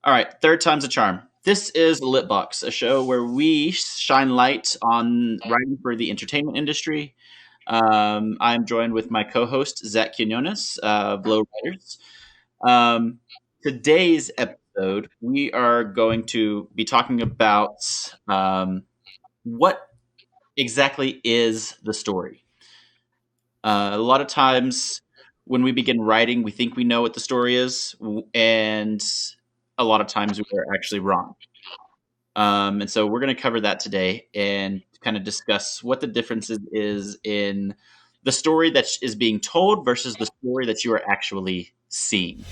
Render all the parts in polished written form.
All right, third time's a charm. This is LitBox, a show where we shine light on writing for the entertainment industry. I'm joined with my co-host Zach Quinones of Low Writers. Um, Today's episode, we are going to be talking about what exactly is the story. A lot of times, when we begin writing, we think we know what the story is, and a lot of times we're actually wrong. And so we're going to cover that today and kind of discuss what the differences is in the story that is being told versus the story that you are actually seeing.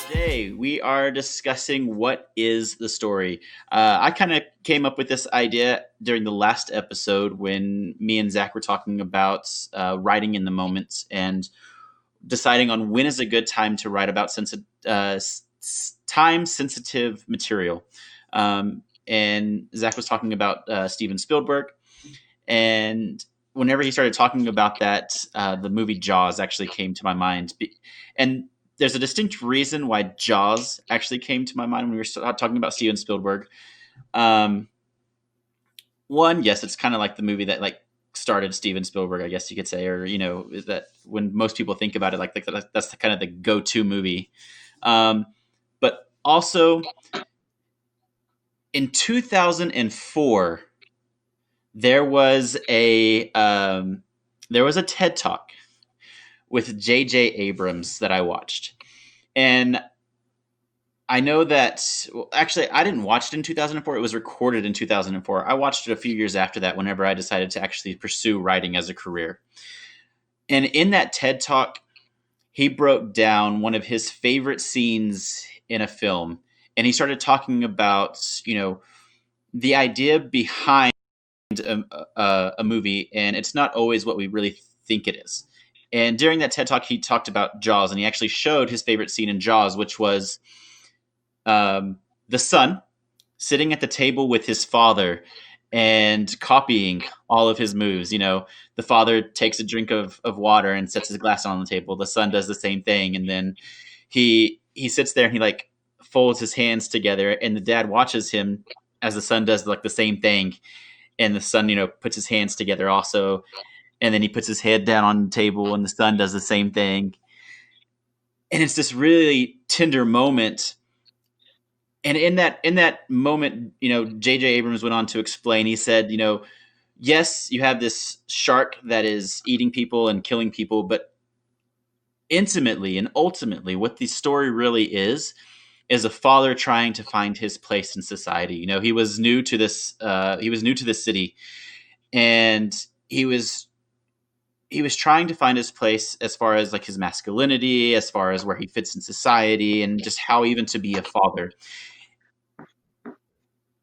Today we are discussing what is the story. I kind of came up with this idea during the last episode when me and Zach were talking about writing in the moment and deciding on when is a good time to write about time sensitive material. And Zach was talking about Steven Spielberg, and whenever he started talking about that, the movie Jaws actually came to my mind. And there's a distinct reason why Jaws actually came to my mind when we were talking about Steven Spielberg. Um, One, yes, it's kind of like the movie that started Steven Spielberg, I guess you could say, or is that when most people think about it, that's the kind of the go-to movie. But also in 2004, there was a TED Talk with J.J. Abrams that I watched, and I know that. Well, actually, I didn't watch it in 2004. It was recorded in 2004. I watched it a few years after that, whenever I decided to actually pursue writing as a career. And in that TED Talk, he broke down one of his favorite scenes in a film, and he started talking about the idea behind a movie, and it's not always what we really think it is. And during that TED Talk, he talked about Jaws, and he actually showed his favorite scene in Jaws, which was the son sitting at the table with his father and copying all of his moves. The father takes a drink of water and sets his glass on the table. The son does the same thing, and then he sits there and he folds his hands together, and the dad watches him as the son does the same thing, and the son puts his hands together also, and then he puts his head down on the table, and the son does the same thing, and it's this really tender moment. And in that moment, J.J. Abrams went on to explain. He said, yes, you have this shark that is eating people and killing people, but intimately and ultimately, what the story really is a father trying to find his place in society. He was new to this. He was new to this city, and he was trying to find his place as far as his masculinity, as far as where he fits in society, and just how even to be a father.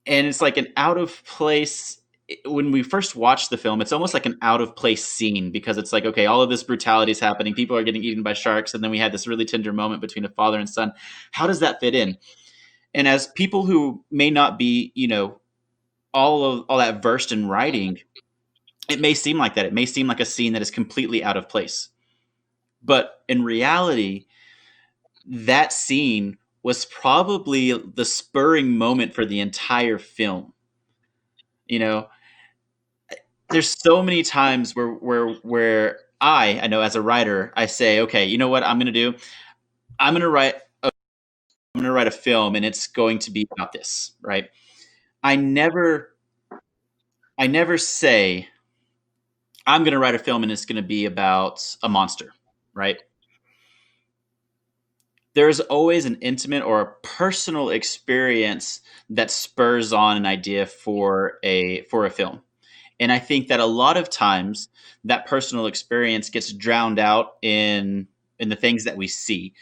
And it's like an out of place. When we first watched the film, it's almost like an out of place scene, because it's like, okay, all of this brutality is happening. People are getting eaten by sharks. And then we had this really tender moment between a father and son. How does that fit in? And as people who may not be, all that versed in writing, it may seem like that. It may seem like a scene that is completely out of place. But in reality, that scene was probably the spurring moment for the entire film. There's so many times where I know as a writer, I say, okay, you know what I'm going to do? I'm going to write a film, and it's going to be about this, right? I never say I'm going to write a film and it's going to be about a monster, right? There's always an intimate or a personal experience that spurs on an idea for a film. And I think that a lot of times that personal experience gets drowned out in the things that we see.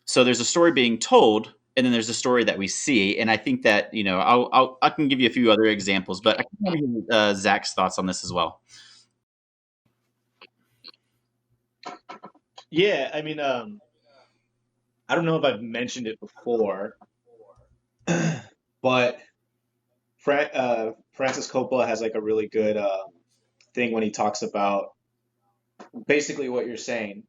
So there's a story being told, and then there's the story that we see. And I think that, I can give you a few other examples, but I can want to hear Zach's thoughts on this as well. Yeah, I mean, I don't know if I've mentioned it before, but Francis Coppola has like a really good thing when he talks about basically what you're saying,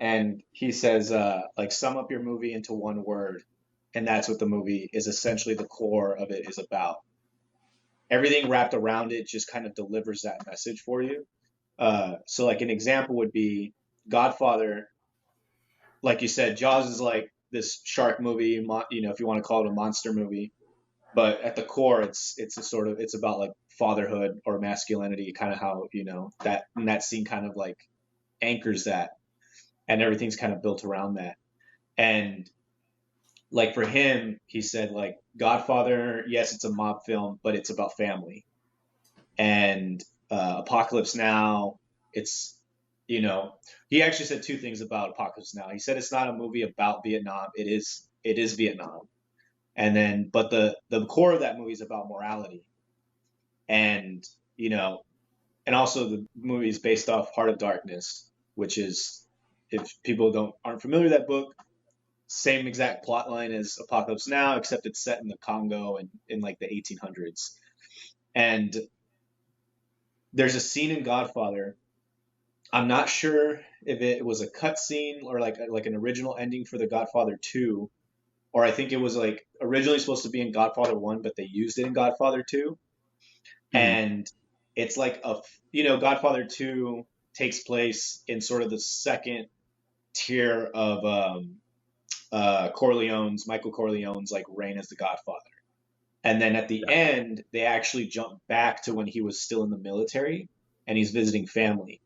and he says like sum up your movie into one word, and that's what the movie is essentially the core of it is about. Everything wrapped around it just kind of delivers that message for you. So like an example would be Godfather. Like you said, Jaws is like this shark movie, if you want to call it a monster movie, but at the core, it's a sort of it's about like fatherhood or masculinity, kind of how that and that scene kind of like anchors that, and everything's kind of built around that. And like for him, he said like Godfather, yes, it's a mob film, but it's about family. And Apocalypse Now, it's you know he actually said two things about Apocalypse Now. He said it's not a movie about Vietnam. It is Vietnam. And then but the core of that movie is about morality. And you know and also the movie is based off Heart of Darkness, which is, if people don't aren't familiar with that book, same exact plot line as Apocalypse Now, except it's set in the Congo and in like the 1800s. And there's a scene in Godfather. I'm not sure if it was a cut scene or like an original ending for the Godfather 2, or I think it was like originally supposed to be in Godfather 1, but they used it in Godfather 2. Mm-hmm. And it's like Godfather 2 takes place in sort of the second tier of Michael Corleone's like reign as the Godfather. And then at the Yeah. end, they actually jump back to when he was still in the military and he's visiting family.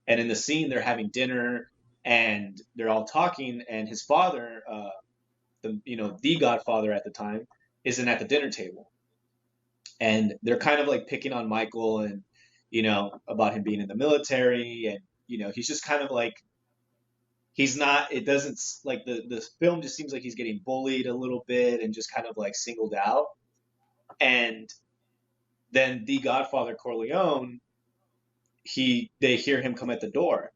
And in the scene, they're having dinner and they're all talking, and his father, the Godfather at the time, isn't at the dinner table, and they're kind of like picking on Michael and about him being in the military, and he's just kind of like he's not. It doesn't like the film just seems like he's getting bullied a little bit and just kind of like singled out. And then the Godfather Corleone, they hear him come at the door,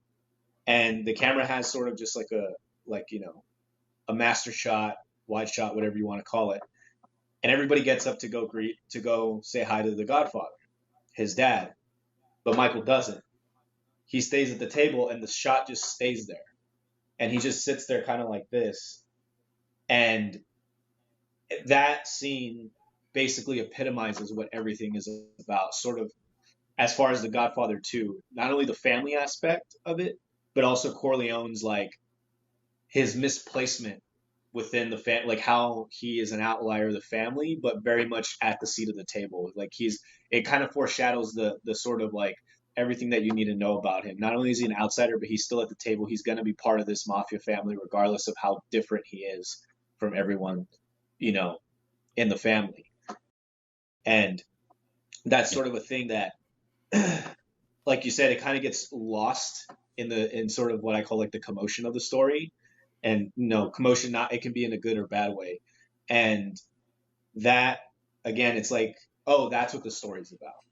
and the camera has sort of just like a master shot, wide shot, whatever you want to call it, and everybody gets up to go say hi to the Godfather, his dad, but Michael doesn't. He stays at the table, and the shot just stays there, and he just sits there kind of like this. And that scene basically epitomizes what everything is about, sort of as far as the Godfather 2, not only the family aspect of it, but also Corleone's like his misplacement within the family, like how he is an outlier of the family, but very much at the seat of the table. Like it kind of foreshadows the sort of like everything that you need to know about him. Not only is he an outsider, but he's still at the table. He's going to be part of this mafia family, regardless of how different he is from everyone, you know, in the family. And that's Yeah. sort of a thing that, like you said, it kind of gets lost in sort of what I call like the commotion of the story. And commotion, not it can be in a good or bad way. And that, again, it's like, oh, that's what the story's about.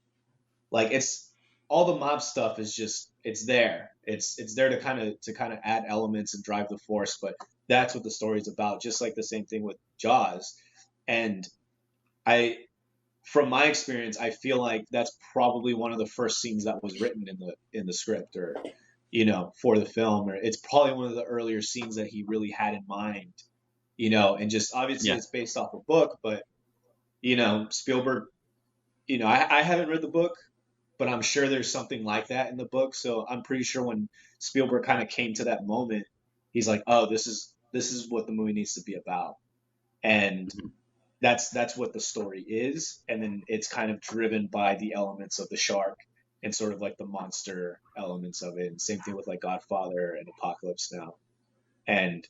Like it's all the mob stuff is just it's there. It's there to kind of add elements and drive the force, but that's what the story's about. Just like the same thing with Jaws. And I from my experience, I feel like that's probably one of the first scenes that was written in the script, or for the film, or it's probably one of the earlier scenes that he really had in mind. And just obviously Yeah. it's based off a book, but Spielberg, I haven't read the book, but I'm sure there's something like that in the book. So I'm pretty sure when Spielberg kind of came to that moment, he's like, oh, this is what the movie needs to be about. And Mhm. that's what the story is, and then it's kind of driven by the elements of the shark and sort of like the monster elements of it. And same thing with like Godfather and Apocalypse Now. And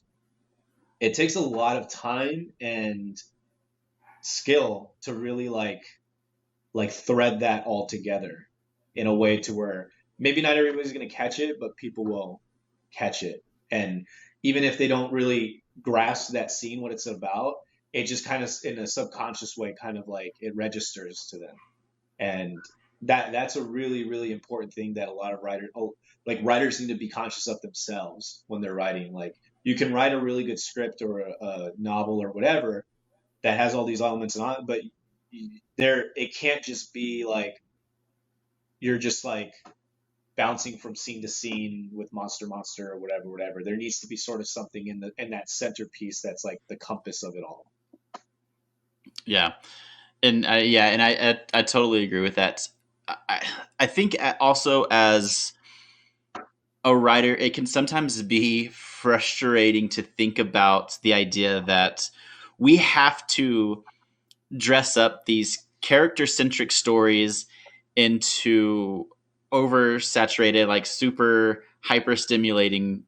it takes a lot of time and skill to really like thread that all together in a way to where maybe not everybody's going to catch it, but people will catch it. And even if they don't really grasp that scene, what it's about, it just kind of in a subconscious way, kind of like it registers to them. And that's a really, really important thing that a lot of writers, like writers, need to be conscious of themselves when they're writing. Like you can write a really good script or a novel or whatever that has all these elements on it, but there it can't just be like you're just like bouncing from scene to scene with monster or whatever. There needs to be sort of something in that centerpiece that's like the compass of it all. Yeah, and yeah, and I totally agree with that. I think also as a writer, it can sometimes be frustrating to think about the idea that we have to dress up these character centric stories into oversaturated, like super hyper stimulating,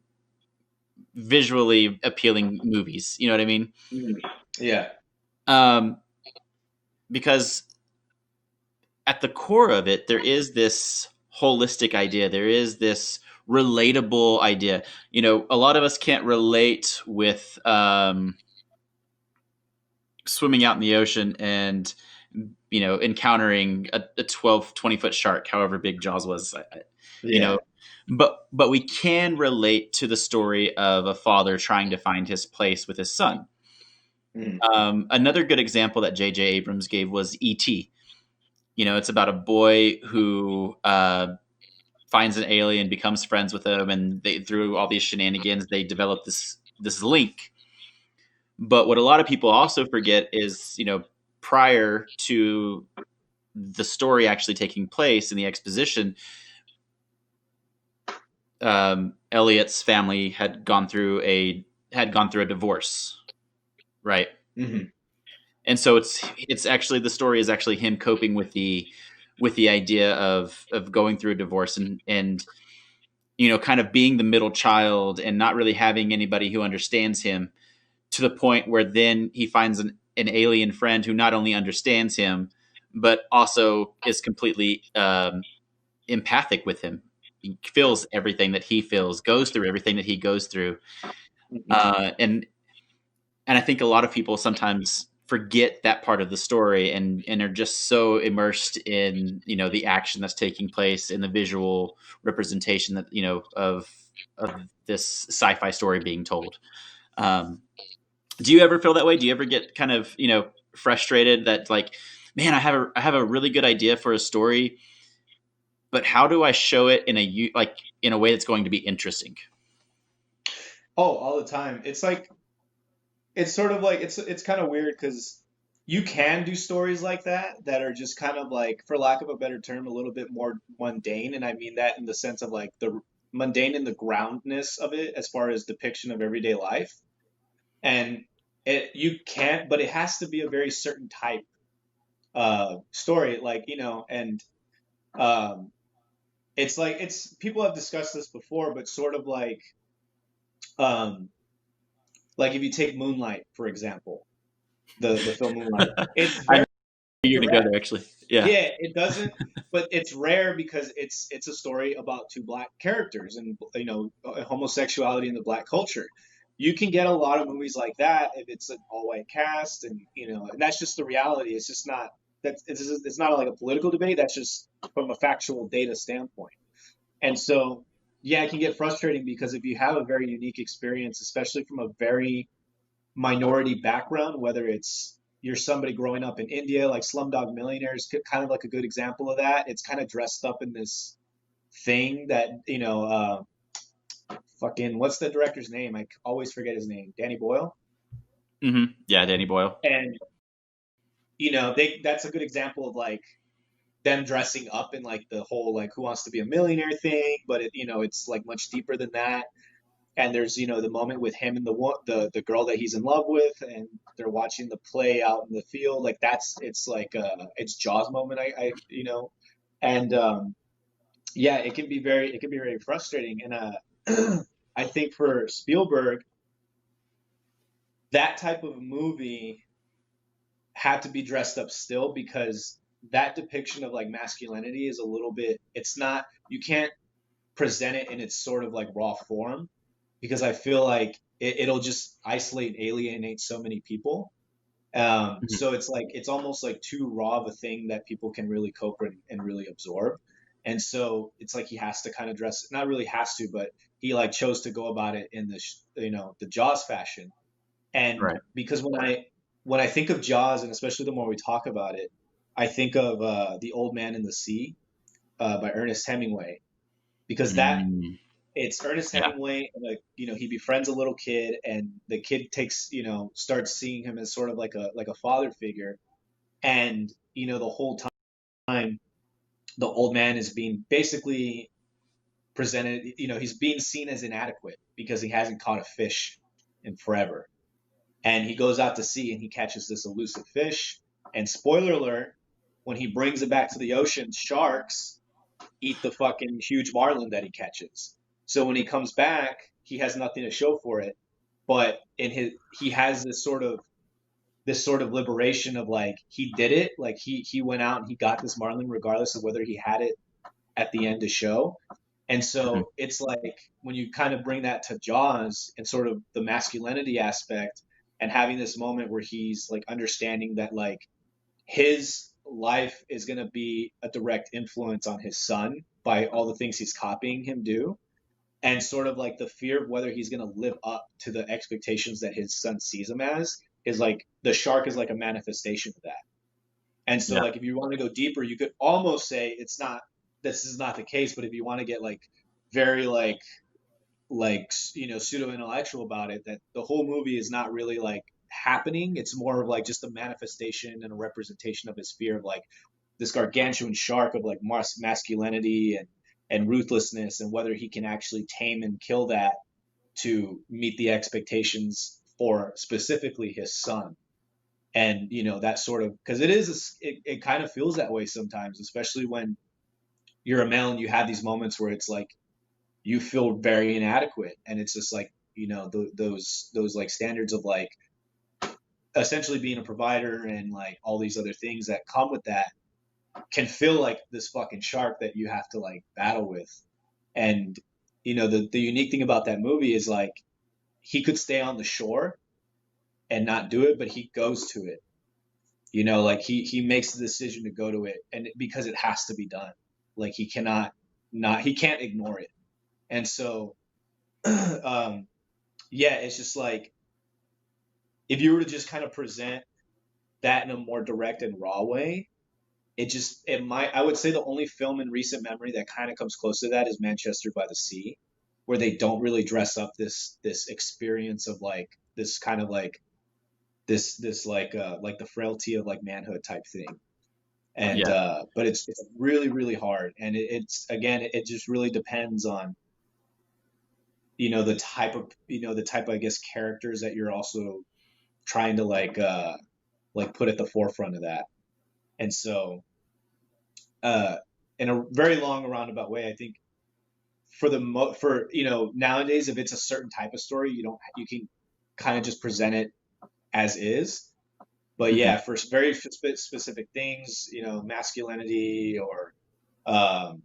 visually appealing movies. You know what I mean? Mm. Yeah. Um, because at the core of it, there is this holistic idea. There is this relatable idea. You know, a lot of us can't relate with swimming out in the ocean and, you know, encountering a 12, 20-foot shark, however big Jaws was, you Yeah. know, but we can relate to the story of a father trying to find his place with his son. Mm. Another good example that J.J. Abrams gave was E.T. You know, it's about a boy who finds an alien, becomes friends with him, and they, through all these shenanigans, they develop this link. But what a lot of people also forget is, you know, prior to the story actually taking place in the exposition, Elliot's family had gone through a divorce, right? Mm-hmm. And so it's actually, the story is actually him coping with the idea of going through a divorce, and you know, kind of being the middle child and not really having anybody who understands him, to the point where then he finds an alien friend who not only understands him but also is completely empathic with him. He feels everything that he feels, goes through everything that he goes through, Mm-hmm. uh, and I think a lot of people sometimes forget that part of the story, and are just so immersed in, you know, the action that's taking place, in the visual representation that, you know, of this sci-fi story being told. Um, do you ever feel that way? Do you ever get kind of, you know, frustrated that, like, man, I have a really good idea for a story, but how do I show it in in a way that's going to be interesting? Oh, all the time. It's like it's sort of like it's kind of weird because you can do stories like that are just kind of like, for lack of a better term, a little bit more mundane, and I mean that in the sense of like the mundane and the groundness of it as far as depiction of everyday life. And it you can't, but it has to be a very certain type story, like, and um it's like, it's people have discussed this before, but sort of um like if you take Moonlight, for example, the film Moonlight, it's I know very you're going to go direct. there, actually. Yeah. Yeah, it doesn't, but it's rare because it's a story about two black characters and homosexuality in the black culture. You can get a lot of movies like that if it's an all white cast, and and that's just the reality. It's just not that it's not like a political debate. That's just from a factual data standpoint. And so, yeah, it can get frustrating because if you have a very unique experience, especially from a very minority background, whether it's you're somebody growing up in India, like Slumdog Millionaire is kind of like a good example of that. It's kind of dressed up in this thing that, fucking, what's the director's name? I always forget his name. Danny Boyle. Yeah, Danny Boyle. And, that's a good example of like them dressing up in like the whole like Who Wants to Be a Millionaire thing, but it's like much deeper than that. And there's the moment with him and the girl that he's in love with, and they're watching the play out in the field, like it's like it's Jaws moment, and yeah, it can be very frustrating. And I think for Spielberg, that type of movie had to be dressed up still, because that depiction of like masculinity is a little bit, it's not, you can't present it in its sort of like raw form, because I feel like it'll just isolate and alienate so many people. Mhm. So it's like it's almost like too raw of a thing that people can really cope and really absorb. And so it's like he has to kind of dress, not really has to, but he like chose to go about it in the the Jaws fashion. And Right. because when I think of Jaws, and especially the more we talk about it, I think of The Old Man in the Sea by Ernest Hemingway, because that Mm. it's Ernest Yeah. Hemingway, and like he befriends a little kid, and the kid takes starts seeing him as sort of like a father figure, and the whole time the old man is being basically presented, he's being seen as inadequate because he hasn't caught a fish in forever, and he goes out to sea and he catches this elusive fish, and spoiler alert, when he brings it back to the ocean, sharks eat the fucking huge marlin that he catches. So when he comes back, he has nothing to show for it. But in his he has this sort of liberation of like he did it, like he went out and he got this marlin regardless of whether he had it at the end to show. And Mhm. so it's like when you kind of bring that to Jaws and sort of the masculinity aspect and having this moment where he's like understanding that like his life is going to be a direct influence on his son by all the things he's copying him do, and sort of like the fear of whether he's going to live up to the expectations that his son sees him as is like the shark is like a manifestation of that. And so Yeah. like if you want to go deeper, you could almost say it's not, this is not the case, but if you want to get like very like pseudo intellectual about it, that the whole movie is not really like happening, it's more of like just a manifestation and a representation of his fear of like this gargantuan shark of like masculinity and ruthlessness, and whether he can actually tame and kill that to meet the expectations for specifically his son. And that sort of, because it kind of feels that way sometimes, especially when you're a male and you have these moments where it's like you feel very inadequate, and it's just like those like standards of like essentially being a provider and like all these other things that come with that can feel like this fucking shark that you have to like battle with. And the unique thing about that movie is like he could stay on the shore and not do it, but he goes to it. Like he makes the decision to go to it, and because it has to be done. Like he cannot not he can't ignore it. And so yeah, it's just like if you were to just kind of present that in a more direct and raw way, it might, I would say the only film in recent memory that kind of comes close to that is Manchester by the Sea, where they don't really dress up this experience of like this kind of like this like the frailty of like manhood type thing. And Yeah. but it's really really hard, and it's again it just really depends on the type of I guess characters that you're also trying to like put at the forefront of that. And so uh in a very long roundabout way, I think for nowadays, if it's a certain type of story, you can kind of just present it as is. But Mhm. yeah, for very specific things, masculinity, or um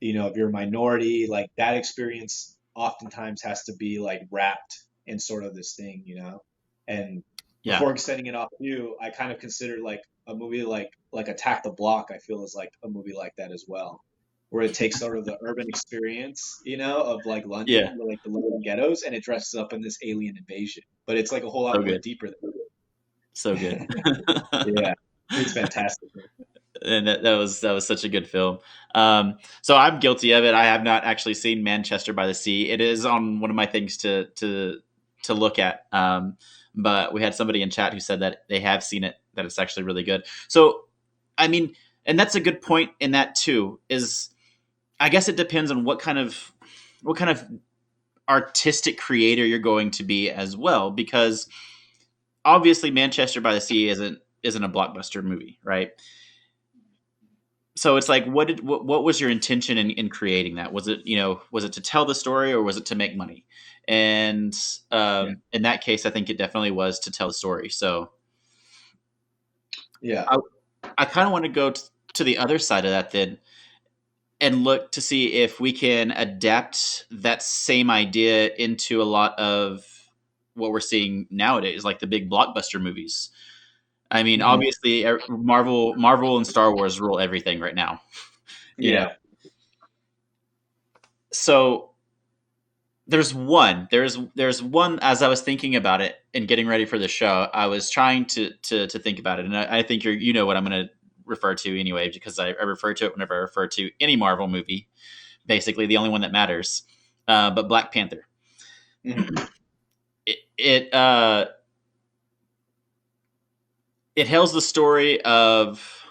if you're a minority, like that experience oftentimes has to be like wrapped in sort of this thing, and Yeah. before extending it off to you, I kind of consider like a movie like Attack the Block, I feel is like a movie like that as well, where it takes sort of the urban experience, of like London, Yeah. like the London ghettos, and it dresses up in this alien invasion, but it's like a whole lot So more good. deeper than So good. yeah, it's fantastic. And that was such a good film. So I'm guilty of it. I have not actually seen Manchester by the Sea. It is on one of my things to look at. But we had somebody in chat who said that they have seen it, that it's actually really good. So I mean, and that's a good point in that too. Is I guess it depends on what kind of artistic creator you're going to be as well, because obviously Manchester by the Sea isn't a blockbuster movie, right? So it's like, what was your intention in creating that? Was it to tell the story, or was it to make money? And Yeah, in that case, I think it definitely was to tell the story. So yeah, I, I kind of want to go to the other side of that then, and look to see if we can adapt that same idea into a lot of what we're seeing nowadays, like the big blockbuster movies. I mean, Hmm. obviously, Marvel, and Star Wars rule everything right now. You know, Yeah. so there's one as I was thinking about it and getting ready for the show, I was trying to think about it, and I think you know what I'm going to refer to anyway, because I refer to it whenever I refer to any Marvel movie, basically the only one that matters. But Black Panther, Hmm. it it tells the story of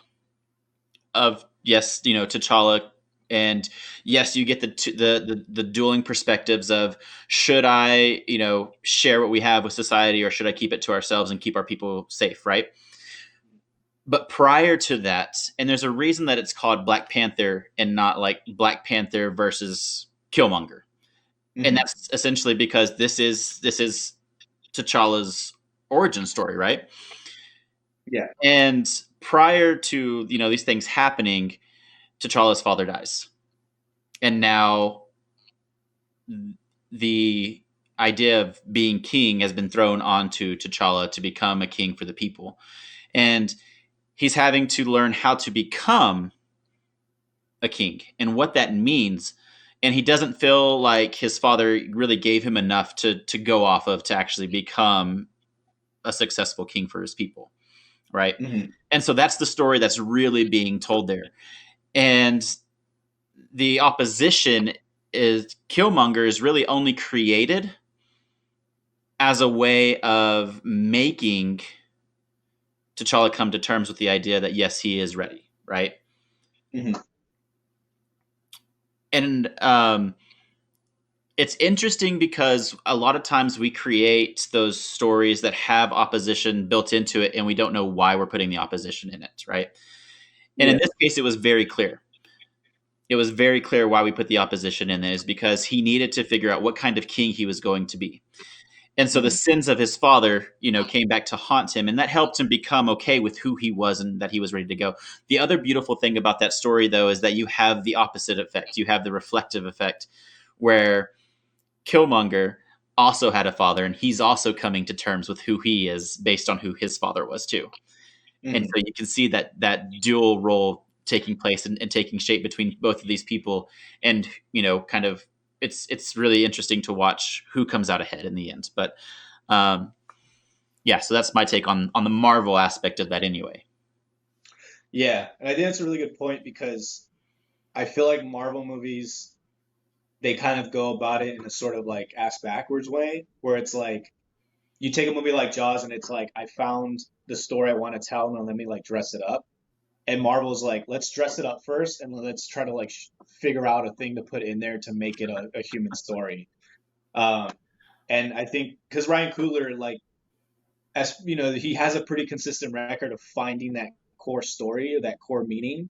yes, you know, T'Challa, and yes, you get the dueling perspectives of should I, you know, share what we have with society, or should I keep it to ourselves and keep our people safe, right? But prior to that, and there's a reason that it's called Black Panther and not like Black Panther versus Killmonger, and Hmm. that's essentially because this is T'Challa's origin story, right? Yeah. And prior to, you know, these things happening, T'Challa's father dies, and now the idea of being king has been thrown onto T'Challa to become a king for the people, and he's having to learn how to become a king and what that means. And he doesn't feel like his father really gave him enough to go off of to actually become a successful king for his people, right? Hmm. And so that's the story that's really being told there. And the opposition is Killmonger is really only created as a way of making T'Challa come to terms with the idea that yes, he is ready, right? Hmm. And it's interesting because a lot of times we create those stories that have opposition built into it, and we don't know why we're putting the opposition in it, right? And in Yeah. this case, it was very clear. It was very clear why we put the opposition in is because he needed to figure out what kind of king he was going to be. And so the Hmm. sins of his father, you know, came back to haunt him, and that helped him become okay with who he was and that he was ready to go. The other beautiful thing about that story, though, is that you have the opposite effect. You have the reflective effect, where Killmonger also had a father, and he's also coming to terms with who he is based on who his father was too. And Hmm. so you can see that dual role taking place and taking shape between both of these people, and you know, kind of it's really interesting to watch who comes out ahead in the end. But um, yeah, so that's my take on the Marvel aspect of that, anyway. Yeah. And I think that's a really good point because I feel like Marvel movies, they kind of go about it in a sort of like ass backwards way, where it's like you take a movie like Jaws and it's like I found the story I want to tell, and let me like dress it up. And Marvel's like, let's dress it up first, and let's try to like figure out a thing to put in there to make it a human story. Um, and I think because Ryan Coogler, like, as you know, he has a pretty consistent record of finding that core story or that core meaning,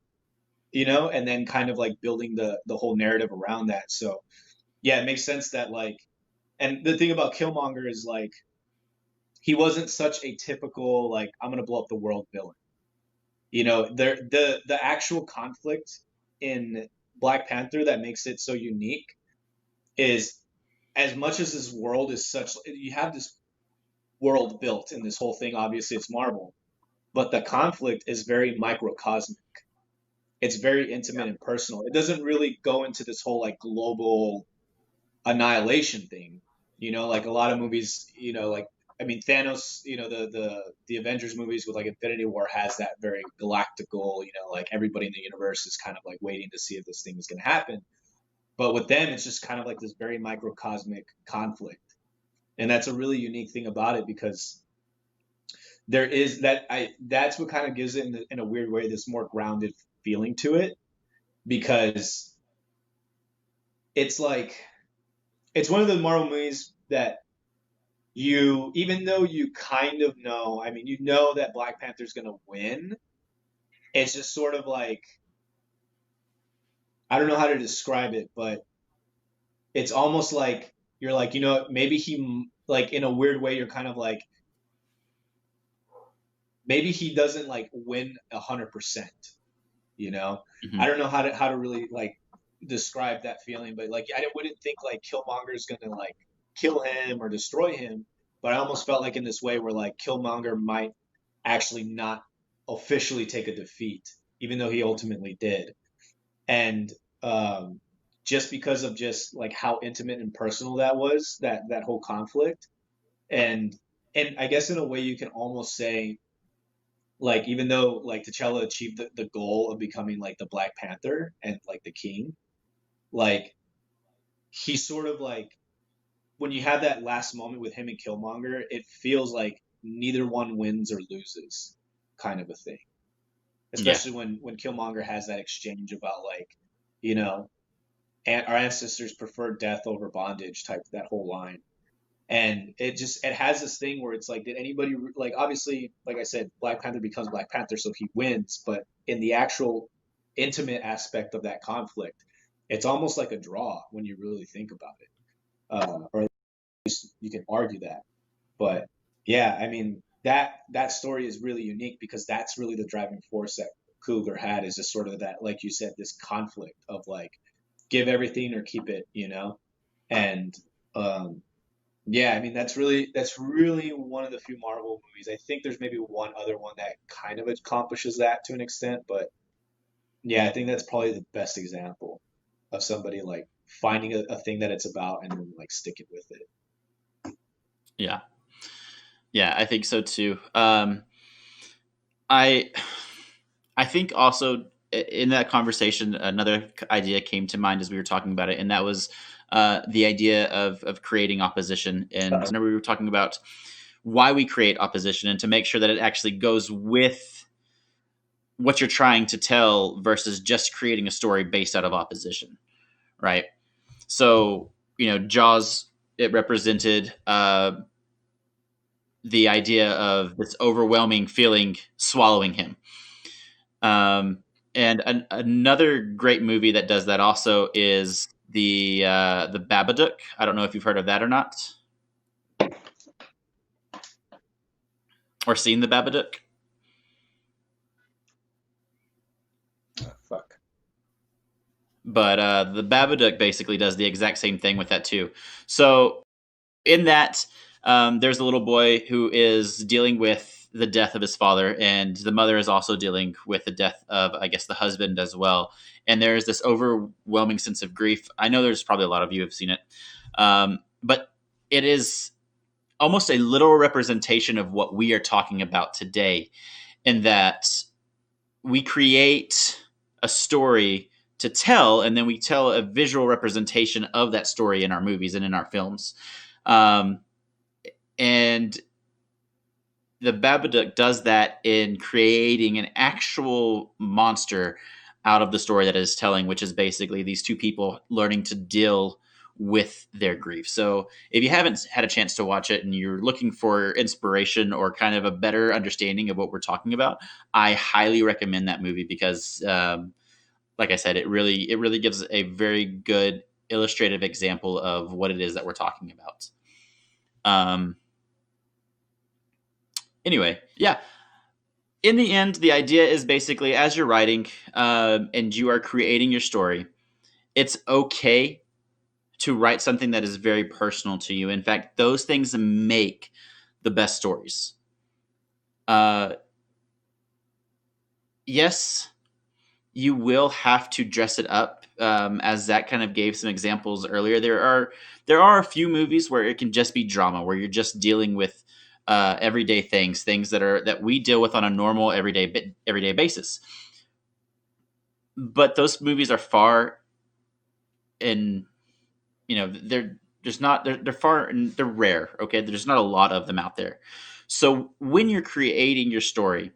you know, and then kind of like building the whole narrative around that. So yeah, it makes sense that like, and the thing about Killmonger is like he wasn't such a typical like I'm gonna blow up the world villain. You know, the actual conflict in Black Panther that makes it so unique is as much as this world is such you have this world built in this whole thing, obviously it's Marvel, but the conflict is very microcosmic. It's very intimate and personal. It doesn't really go into this whole like global annihilation thing. You know, like a lot of movies, you know, like I mean Thanos, you know, the Avengers movies with like Infinity War has that very galactical, you know, like everybody in the universe is kind of like waiting to see if this thing is gonna happen. But with them, it's just kind of like this very microcosmic conflict. And that's a really unique thing about it because there is that I that's what kind of gives it in a weird way this more grounded feeling to it because it's like it's one of the Marvel movies that you even though you kind of know, I mean, you know that Black Panther's going to win. It's just sort of like I don't know how to describe it, but it's almost like you're like, you know, maybe he like in a weird way you're kind of like maybe he doesn't like win 100%, you know. I Hmm. don't know how to really like describe that feeling, but like I wouldn't think like Killmonger is gonna like kill him or destroy him, but I almost felt like in this way where like Killmonger might. actually not officially take a defeat, even though he ultimately did. And um, just because of just like how intimate and personal that was, that whole conflict, and I guess in a way you can almost say like even though like T'Challa achieved the goal of becoming like the Black Panther and like the king, like he sort of like when you have that last moment with him and Killmonger, it feels like neither one wins or loses, kind of a thing. Yeah. Especially when Killmonger has that exchange about like, you know, and our ancestors preferred death over bondage type that whole line. And it has this thing where it's like, did anybody like obviously like I said, Black Panther becomes Black Panther, so he wins. But in the actual intimate aspect of that conflict, it's almost like a draw when you really think about it, or at least you can argue that. But yeah, I mean that story is really unique because that's really the driving force that Cougar had is just sort of that, like you said, this conflict of like give everything or keep it, you know? And um, yeah, I mean that's really one of the few Marvel movies. I think there's maybe one other one that kind of accomplishes that to an extent, but yeah, I think that's probably the best example of somebody like finding a thing that it's about and then like sticking with it. Yeah. Yeah, I think so too. I I think also in that conversation, another idea came to mind as we were talking about it, and that was the idea of creating opposition. And remember, we were talking about why we create opposition and to make sure that it actually goes with what you're trying to tell versus just creating a story based out of opposition, right? So, Jaws, it represented the idea of this overwhelming feeling swallowing him. And another great movie that does that also is the Babadook. I don't know if you've heard of that or not, or seen the Babadook. Oh, fuck. But the Babadook basically does the exact same thing with that too. So in that, there's a little boy who is dealing with the death of his father, and the mother is also dealing with the death of, I guess, the husband as well. And there's this overwhelming sense of grief. I know there's probably a lot of you have seen it, but it is almost a literal representation of what we are talking about today, in that we create a story to tell, and then we tell a visual representation of that story in our movies and in our films. Um, and the Babadook does that in creating an actual monster out of the story that it is telling, which is basically these two people learning to deal with their grief. So if you haven't had a chance to watch it and you're looking for inspiration or kind of a better understanding of what we're talking about, I highly recommend that movie because, like I said, it really gives a very good illustrative example of what it is that we're talking about. Um, anyway, yeah. In the end, the idea is basically as you're writing and you are creating your story, it's okay to write something that is very personal to you. In fact, those things make the best stories. Uh, yes, you will have to dress it up, as Zach kind of gave some examples earlier. There are a few movies where it can just be drama, where you're just dealing with everyday things that we deal with on a normal everyday basis. But those movies are far, and they're just not they're far and they're rare. Okay, there's not a lot of them out there. So when you're creating your story,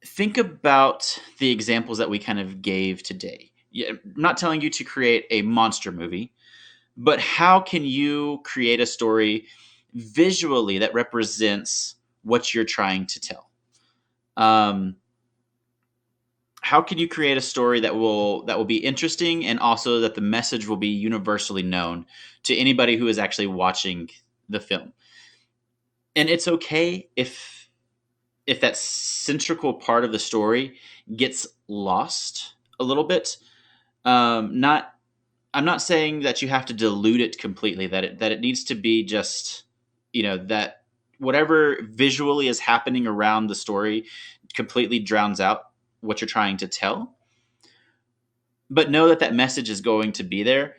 think about the examples that we kind of gave today. Yeah, I'm not telling you to create a monster movie, but how can you create a story visually that represents what you're trying to tell? Um, how can you create a story that will be interesting, and also that the message will be universally known to anybody who is actually watching the film? And it's okay if that central part of the story gets lost a little bit. Not I'm not saying that you have to dilute it completely. That it needs to be just, that whatever visually is happening around the story completely drowns out what you're trying to tell. But know that that message is going to be there,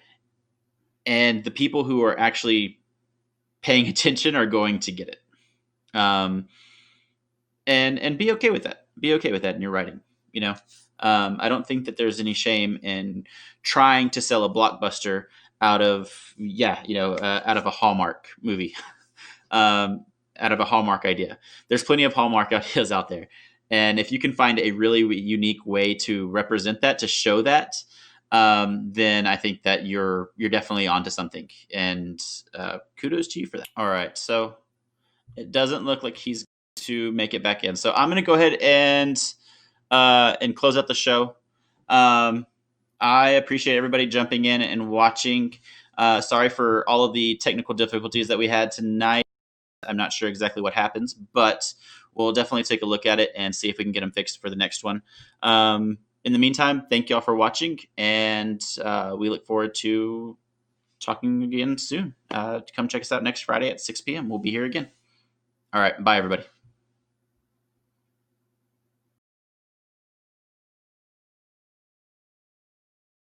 and the people who are actually paying attention are going to get it. And be okay with that. Be okay with that in your writing. I don't think that there's any shame in trying to sell a blockbuster out of out of a Hallmark movie, out of a Hallmark idea. There's plenty of Hallmark ideas out there, and if you can find a really unique way to represent that, to show that, then I think that you're definitely onto something. And kudos to you for that. All right, so it doesn't look like he's to make it back in. So I'm going to go ahead and close out the show. I appreciate everybody jumping in and watching. Sorry for all of the technical difficulties that we had tonight. I'm not sure exactly what happens, but we'll definitely take a look at it and see if we can get them fixed for the next one. In the meantime, thank you all for watching, and we look forward to talking again soon. Come check us out next Friday at 6 p.m. We'll be here again. All right. Bye, everybody.